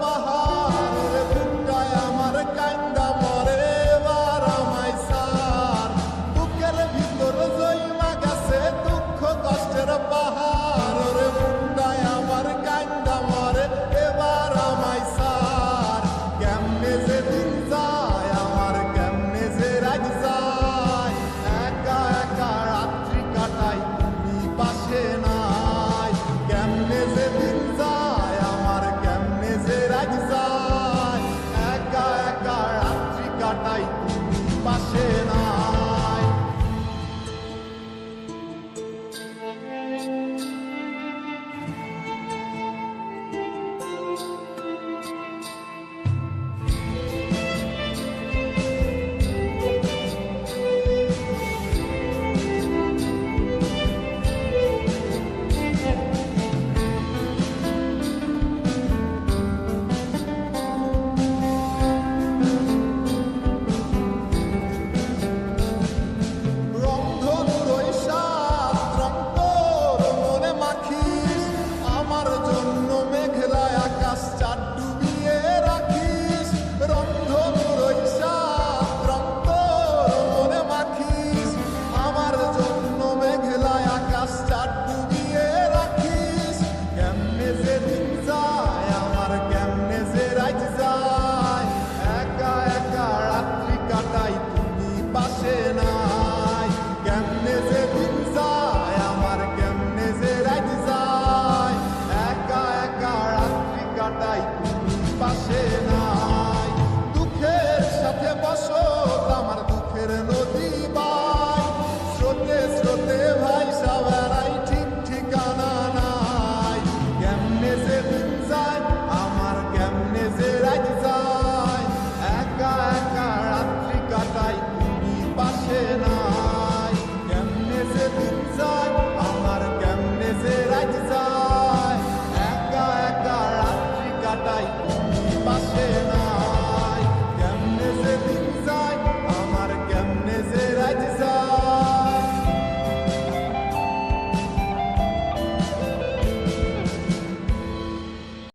পাহাড় রে বুকটায় আমার কান্দা মরে এবার আমায় সার বুকের ভিতর জইমা গেছে দুঃখ কষ্টের পাহাড় রে বুকটায় আমার কান্দা মরে এবার আমায় সার কেমনে যে দিন যায় আমার কেমনে যে রাত যায় একা একা রাত্রি কাটাই তুমি পাশে নাই কেমনে যে দিন যায় আমার কেমনে যে রাত যায় একা একা রাত্রি কাটাই তুমি পাশে নাই রংধনুর ওই সাত রং তোর মনে মাখিস আমার জন্য মেঘলায় আকাশ চাঁদ ডুবিয়ে রাখিস রংধনুর ওই সাত রং তোর মনে মাখিস আমার জন্য মেঘলায় আকাশ চাঁদ ডুবিয়ে রাখিস কেমনে যে দিন যায় আমার কেমনে যে রাত যায় একা একা রাত্রি কাটাই তুমি পাশে নাই কেমনে যে দিন যায় আমার কেমনে যে রাত যায় একা একা রাত্রি কাটাই তুমি পাশে নাই দুঃখের সাথে বসো আমার দুঃখের নদী বাই স্রোতে স্রোতে ভাইসা বেড়াই ঠিক ঠিকানা নাই কেমনে যে দিন যায় আমার কেমনে যে রাত যায় একা একা রাত্রি কাটাই তুমি পাশে নাই কেমনে যে দিন যায় আমার কেমনে যে রাত যায় একা একা রাত্রি কাটাই